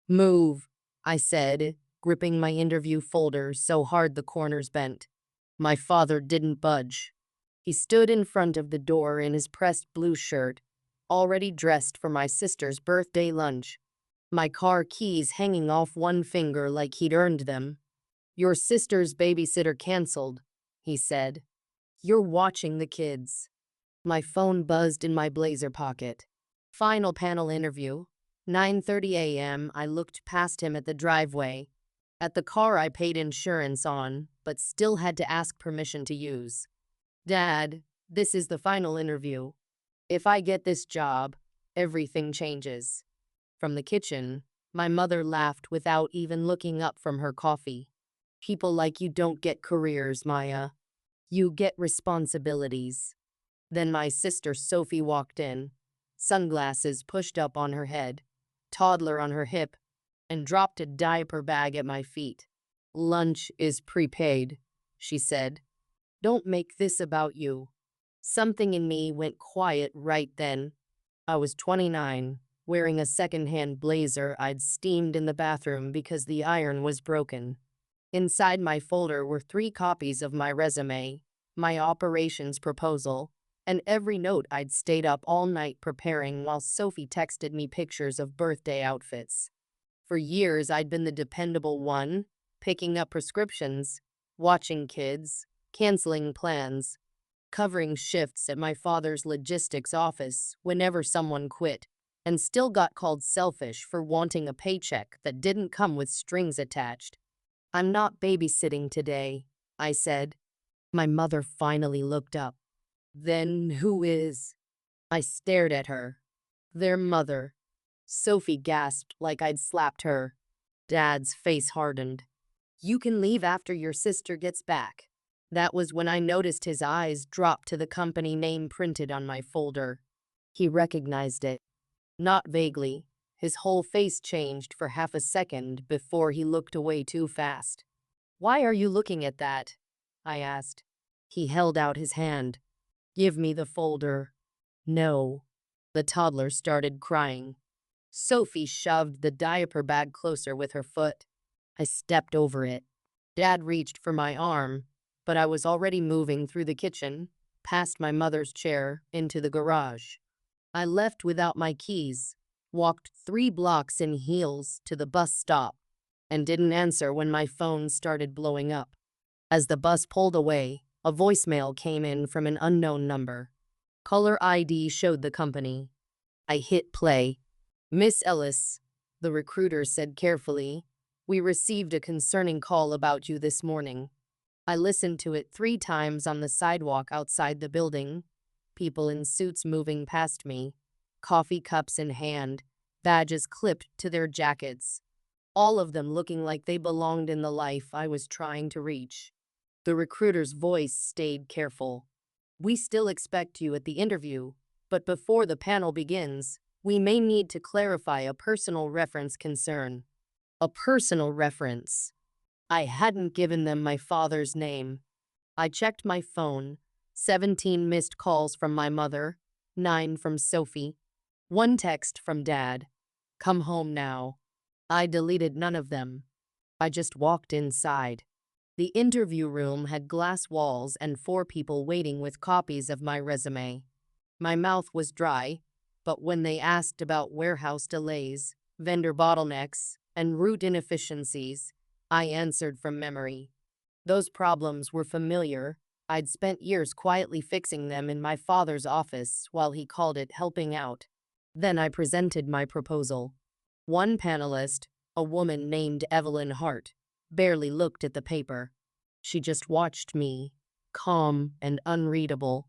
Move, I said, gripping my interview folder so hard the corners bent. My father didn't budge. He stood in front of the door in his pressed blue shirt, already dressed for my sister's birthday lunch. My car keys hanging off one finger like he'd earned them. Your sister's babysitter canceled, he said. You're watching the kids. My phone buzzed in my blazer pocket. Final panel interview. 9:30 a.m. I looked past him at the driveway. At the car I paid insurance on, but still had to ask permission to use. Dad, this is the final interview. If I get this job, everything changes. From the kitchen, my mother laughed without even looking up from her coffee. People like you don't get careers, Maya. You get responsibilities. Then my sister Sophie walked in, sunglasses pushed up on her head, toddler on her hip, and dropped a diaper bag at my feet. Lunch is prepaid, she said. Don't make this about you. Something in me went quiet right then. I was 29, wearing a second-hand blazer I'd steamed in the bathroom because the iron was broken. Inside my folder were 3 copies of my resume, my operations proposal, and every note I'd stayed up all night preparing while Sophie texted me pictures of birthday outfits. For years, I'd been the dependable one, picking up prescriptions, watching kids, canceling plans, covering shifts at my father's logistics office whenever someone quit, and still got called selfish for wanting a paycheck that didn't come with strings attached. I'm not babysitting today, I said. My mother finally looked up. Then who is? I stared at her. Their mother. Sophie gasped like I'd slapped her. Dad's face hardened. You can leave after your sister gets back. That was when I noticed his eyes drop to the company name printed on my folder. He recognized it. Not vaguely. His whole face changed for half a second before he looked away too fast. Why are you looking at that? I asked. He held out his hand. Give me the folder. No. The toddler started crying. Sophie shoved the diaper bag closer with her foot. I stepped over it. Dad reached for my arm, but I was already moving through the kitchen, past my mother's chair, into the garage. I left without my keys, walked 3 blocks in heels to the bus stop, and didn't answer when my phone started blowing up. As the bus pulled away, a voicemail came in from an unknown number. Caller ID showed the company. I hit play. Miss Ellis, the recruiter said carefully, we received a concerning call about you this morning. I listened to it 3 times on the sidewalk outside the building, people in suits moving past me, coffee cups in hand, badges clipped to their jackets, all of them looking like they belonged in the life I was trying to reach. The recruiter's voice stayed careful. We still expect you at the interview, but before the panel begins, we may need to clarify a personal reference concern. A personal reference. I hadn't given them my father's name. I checked my phone. 17 missed calls from my mother, 9 from Sophie, 1 text from Dad. Come home now. I deleted none of them. I just walked inside. The interview room had glass walls and 4 people waiting with copies of my resume. My mouth was dry, but when they asked about warehouse delays, vendor bottlenecks, and route inefficiencies, I answered from memory. Those problems were familiar. I'd spent years quietly fixing them in my father's office while he called it helping out. Then I presented my proposal. One panelist, a woman named Evelyn Hart, barely looked at the paper. She just watched me, calm and unreadable.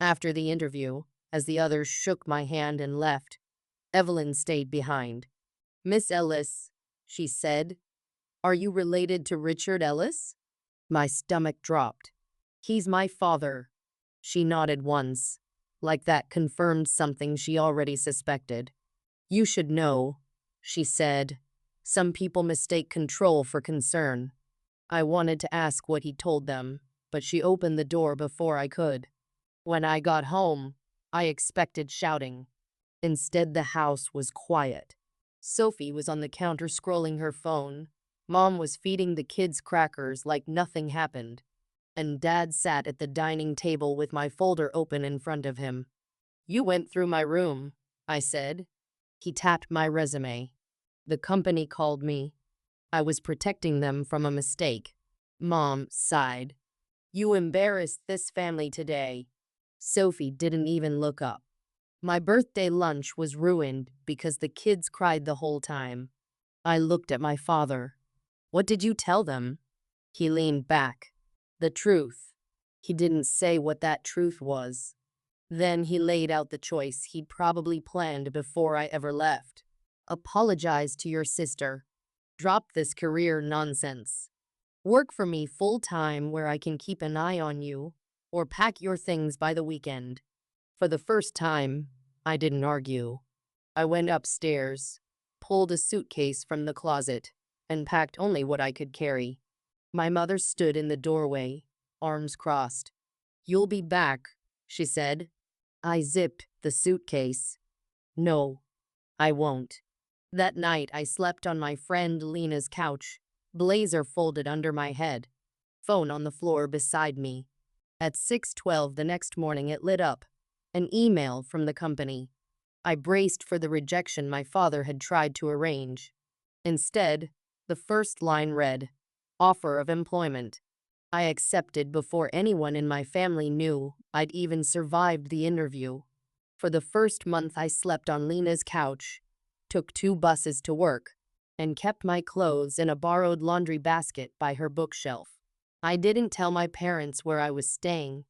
After the interview, as the others shook my hand and left, Evelyn stayed behind. Miss Ellis, she said, are you related to Richard Ellis? My stomach dropped. He's my father. She nodded once, like that confirmed something she already suspected. You should know, she said. Some people mistake control for concern. I wanted to ask what he told them, but she opened the door before I could. When I got home, I expected shouting. Instead, the house was quiet. Sophie was on the counter scrolling her phone. Mom was feeding the kids crackers like nothing happened. And Dad sat at the dining table with my folder open in front of him. "You went through my room," I said. He tapped my resume. "The company called me. I was protecting them from a mistake." Mom sighed. "You embarrassed this family today." Sophie didn't even look up. My birthday lunch was ruined because the kids cried the whole time. I looked at my father. "What did you tell them?" He leaned back. "The truth." He didn't say what that truth was. Then he laid out the choice he'd probably planned before I ever left. "Apologize to your sister. Drop this career nonsense. Work for me full-time where I can keep an eye on you, or pack your things by the weekend." For the first time, I didn't argue. I went upstairs, pulled a suitcase from the closet, and packed only what I could carry. My mother stood in the doorway, arms crossed. "You'll be back," she said. I zipped the suitcase. "No, I won't." That night, I slept on my friend Lena's couch, blazer folded under my head, phone on the floor beside me. At 6:12 the next morning, it lit up. An email from the company. I braced for the rejection my father had tried to arrange. Instead, the first line read, "Offer of employment." I accepted before anyone in my family knew I'd even survived the interview. For the first month, I slept on Lena's couch, took 2 buses to work, and kept my clothes in a borrowed laundry basket by her bookshelf. I didn't tell my parents where I was staying.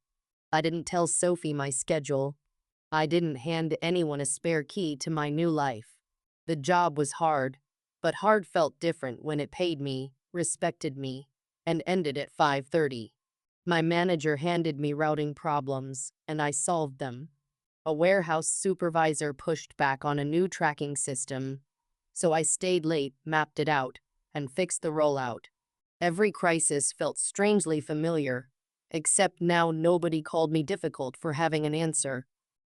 I didn't tell Sophie my schedule. I didn't hand anyone a spare key to my new life. The job was hard, but hard felt different when it paid me, respected me, and ended at 5:30. My manager handed me routing problems, and I solved them. A warehouse supervisor pushed back on a new tracking system, so I stayed late, mapped it out, and fixed the rollout. Every crisis felt strangely familiar, except now nobody called me difficult for having an answer.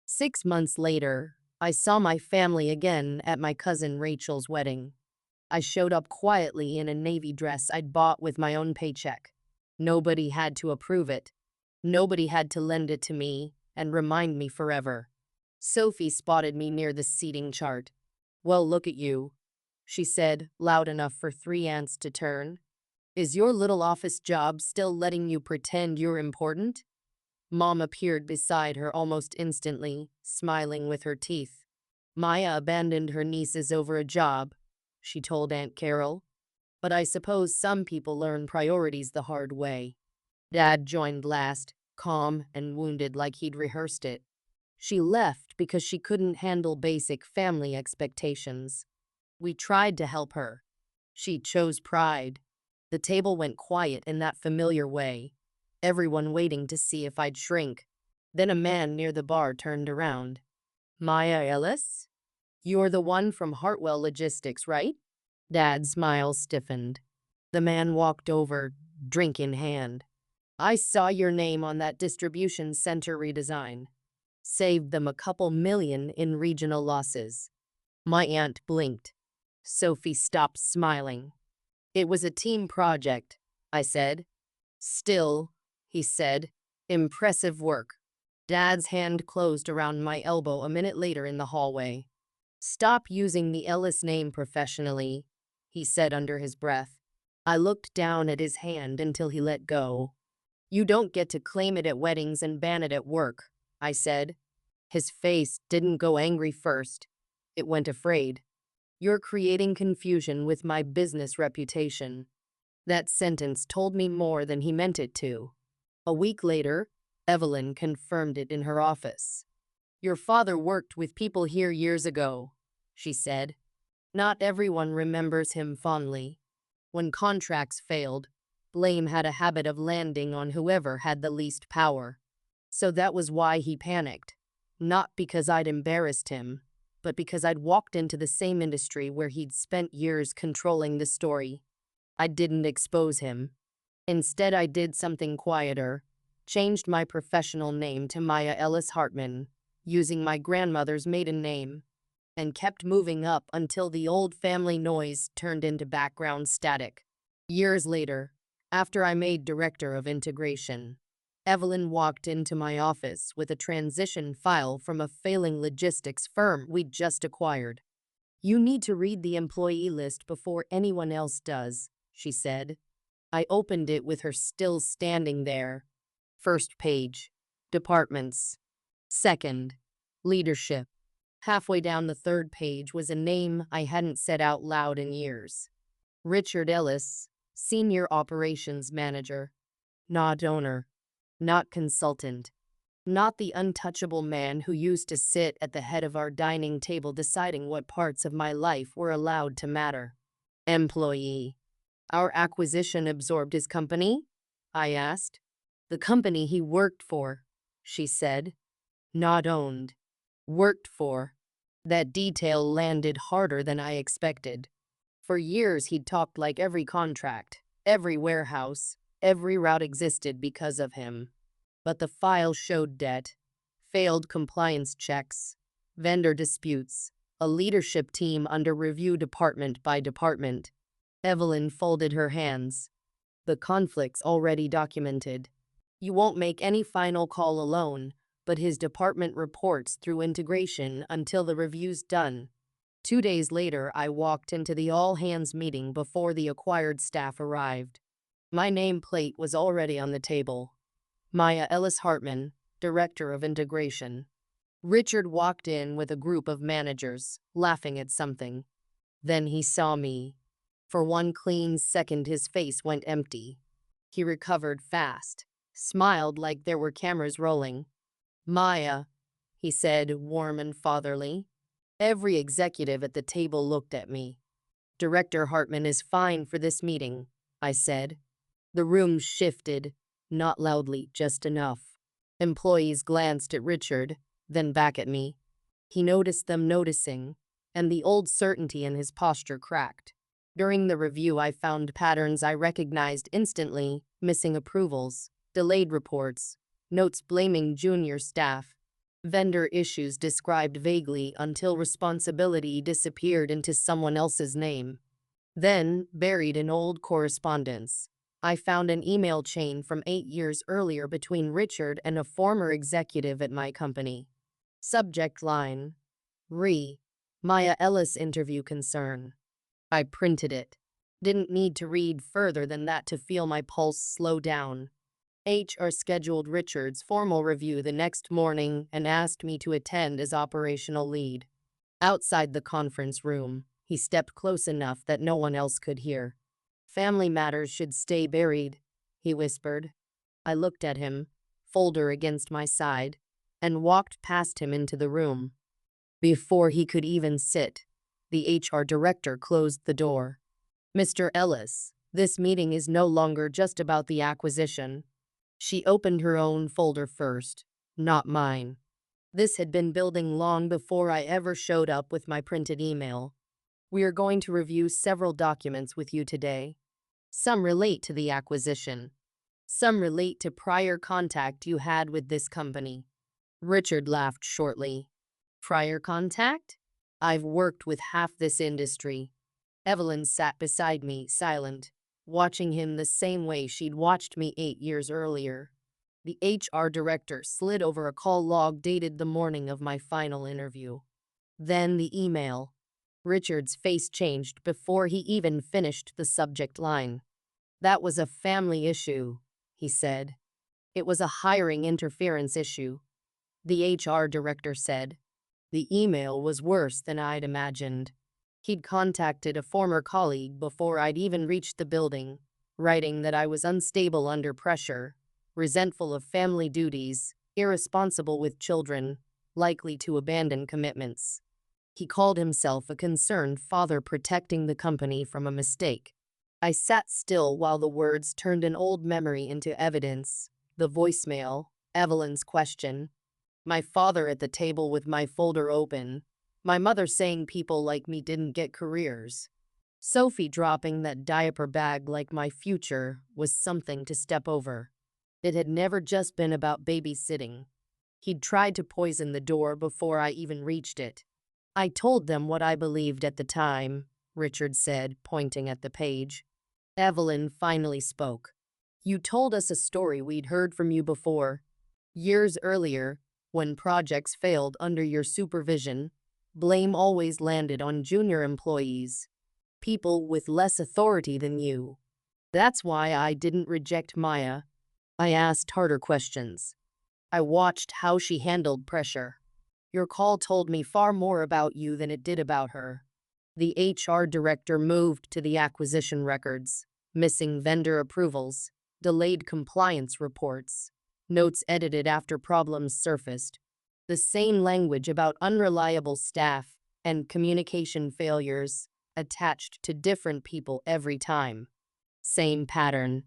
6 months later, I saw my family again at my cousin Rachel's wedding. I showed up quietly in a navy dress I'd bought with my own paycheck. Nobody had to approve it. Nobody had to lend it to me and remind me forever. Sophie spotted me near the seating chart. "Well, look at you," she said, loud enough for 3 ants to turn. "Is your little office job still letting you pretend you're important?" Mom appeared beside her almost instantly, smiling with her teeth. "Maya abandoned her nieces over a job," she told Aunt Carol. "But I suppose some people learn priorities the hard way." Dad joined last, calm and wounded like he'd rehearsed it. "She left because she couldn't handle basic family expectations. We tried to help her. She chose pride." The table went quiet in that familiar way, everyone waiting to see if I'd shrink. Then a man near the bar turned around. "Maya Ellis? You're the one from Hartwell Logistics, right?" Dad's smile stiffened. The man walked over, drink in hand. "I saw your name on that distribution center redesign. Saved them a couple million in regional losses." My aunt blinked. Sophie stopped smiling. "It was a team project," I said. "Still," he said, "impressive work." Dad's hand closed around my elbow a minute later in the hallway. "Stop using the Ellis name professionally," he said under his breath. I looked down at his hand until he let go. "You don't get to claim it at weddings and ban it at work," I said. His face didn't go angry first. It went afraid. "You're creating confusion with my business reputation." That sentence told me more than he meant it to. A week later, Evelyn confirmed it in her office. "Your father worked with people here years ago," she said. "Not everyone remembers him fondly. When contracts failed, blame had a habit of landing on whoever had the least power. So that was why he panicked. Not because I'd embarrassed him, but because I'd walked into the same industry where he'd spent years controlling the story. I didn't expose him. Instead, I did something quieter, changed my professional name to Maya Ellis Hartman, using my grandmother's maiden name. and kept moving up until the old family noise turned into background static. Years later, after I made director of integration, Evelyn walked into my office with a transition file from a failing logistics firm we'd just acquired. "You need to read the employee list before anyone else does," she said. I opened it with her still standing there. First page, departments. Second, leadership. Halfway down the third page was a name I hadn't said out loud in years. Richard Ellis, Senior Operations Manager. Not owner. Not consultant. Not the untouchable man who used to sit at the head of our dining table deciding what parts of my life were allowed to matter. Employee. "Our acquisition absorbed his company?" I asked. "The company he worked for," she said. "Not owned. Worked for." That detail landed harder than I expected. For years he'd talked like every contract, every warehouse, every route existed because of him. But the file showed debt, failed compliance checks, vendor disputes, a leadership team under review department by department. Evelyn folded her hands. "The conflict's already documented. You won't make any final call alone, but his department reports through integration until the review's done." 2 days later, I walked into the all-hands meeting before the acquired staff arrived. My nameplate was already on the table. Maya Ellis Hartman, Director of Integration. Richard walked in with a group of managers, laughing at something. Then he saw me. For one clean second, his face went empty. He recovered fast, smiled like there were cameras rolling. "Maya," he said, warm and fatherly. Every executive at the table looked at me. "Director Hartman is fine for this meeting," I said. The room shifted, not loudly, just enough. Employees glanced at Richard, then back at me. He noticed them noticing, and the old certainty in his posture cracked. During the review, I found patterns I recognized instantly: missing approvals, delayed reports, notes blaming junior staff, vendor issues described vaguely until responsibility disappeared into someone else's name. Then, buried in old correspondence, I found an email chain from 8 years earlier between Richard and a former executive at my company. Subject line: Maya Ellis interview concern. I printed it. Didn't need to read further than that to feel my pulse slow down. HR scheduled Richard's formal review the next morning and asked me to attend as operational lead. Outside the conference room, he stepped close enough that no one else could hear. "Family matters should stay buried," he whispered. I looked at him, folder against my side, and walked past him into the room. Before he could even sit, the HR director closed the door. "Mr. Ellis, this meeting is no longer just about the acquisition." She opened her own folder first, not mine. This had been building long before I ever showed up with my printed email. "We are going to review several documents with you today. Some relate to the acquisition. Some relate to prior contact you had with this company." Richard laughed shortly. "Prior contact? I've worked with half this industry." Evelyn sat beside me, silent, watching him the same way she'd watched me 8 years earlier. The HR director slid over a call log dated the morning of my final interview. Then the email. Richard's face changed before he even finished the subject line. "That was a family issue," he said. "It was a hiring interference issue," the HR director said. The email was worse than I'd imagined. He'd contacted a former colleague before I'd even reached the building, writing that I was unstable under pressure, resentful of family duties, irresponsible with children, likely to abandon commitments. He called himself a concerned father protecting the company from a mistake. I sat still while the words turned an old memory into evidence. The voicemail, Evelyn's question, my father at the table with my folder open, my mother saying people like me didn't get careers. Sophie dropping that diaper bag like my future was something to step over. It had never just been about babysitting. He'd tried to poison the door before I even reached it. I told them what I believed at the time, Richard said, pointing at the page. Evelyn finally spoke. You told us a story we'd heard from you before. Years earlier, when projects failed under your supervision, blame always landed on junior employees, people with less authority than you. That's why I didn't reject Maya. I asked harder questions. I watched how she handled pressure. Your call told me far more about you than it did about her. The HR director moved to the acquisition records, missing vendor approvals, delayed compliance reports, notes edited after problems surfaced, the same language about unreliable staff and communication failures attached to different people every time. Same pattern.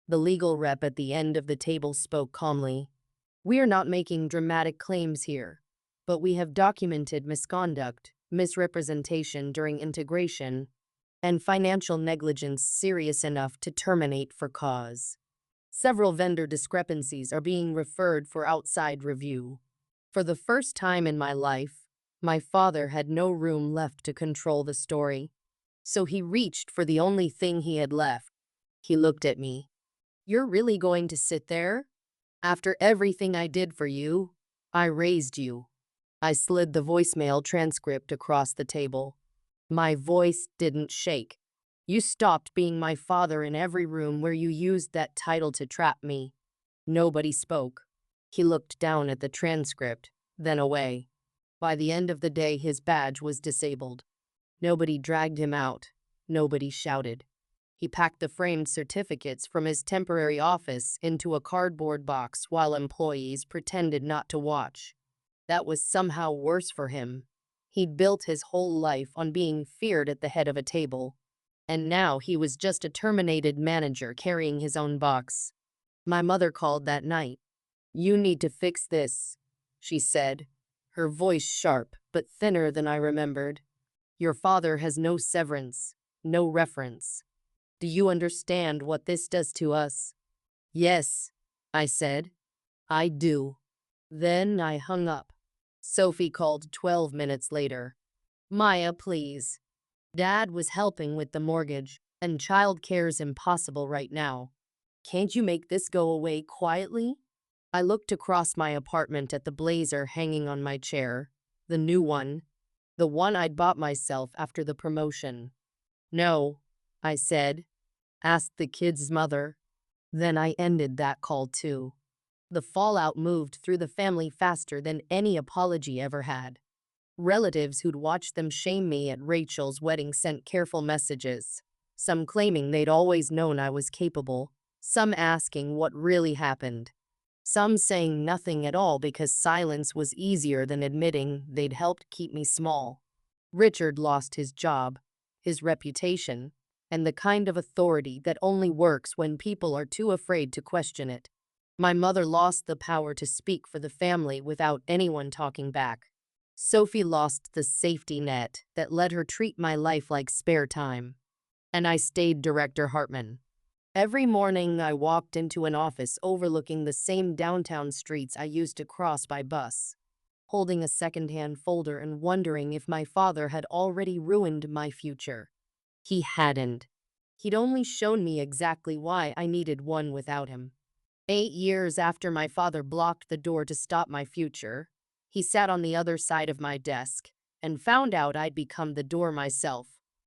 The legal rep at the end of the table spoke calmly. We're not making dramatic claims here, but we have documented misconduct, misrepresentation during integration, and financial negligence serious enough to terminate for cause. Several vendor discrepancies are being referred for outside review. For the first time in my life, my father had no room left to control the story, so he reached for the only thing he had left. He looked at me. You're really going to sit there? After everything I did for you, I raised you. I slid the voicemail transcript across the table. My voice didn't shake. You stopped being my father in every room where you used that title to trap me. Nobody spoke. He looked down at the transcript, then away. By the end of the day, his badge was disabled. Nobody dragged him out. Nobody shouted. He packed the framed certificates from his temporary office into a cardboard box while employees pretended not to watch. That was somehow worse for him. He'd built his whole life on being feared at the head of a table. And now he was just a terminated manager carrying his own box. My mother called that night. You need to fix this, she said, her voice sharp but thinner than I remembered. Your father has no severance, no reference. Do you understand what this does to us? Yes, I said. I do. Then I hung up. Sophie called 12 minutes later. Maya, please. Dad was helping with the mortgage, and childcare's impossible right now. Can't you make this go away quietly? I looked across my apartment at the blazer hanging on my chair, the new one, the one I'd bought myself after the promotion. No, I said. Asked the kid's mother. Then I ended that call too. The fallout moved through the family faster than any apology ever had. Relatives who'd watched them shame me at Rachel's wedding sent careful messages, some claiming they'd always known I was capable, some asking what really happened, some saying nothing at all because silence was easier than admitting they'd helped keep me small. Richard lost his job, his reputation, and the kind of authority that only works when people are too afraid to question it. My mother lost the power to speak for the family without anyone talking back. Sophie lost the safety net that let her treat my life like spare time. And I stayed Director Hartman. Every morning I walked into an office overlooking the same downtown streets I used to cross by bus, holding a secondhand folder and wondering if my father had already ruined my future. He hadn't. He'd only shown me exactly why I needed one without him. 8 years after my father blocked the door to stop my future, he sat on the other side of my desk and found out I'd become the door myself.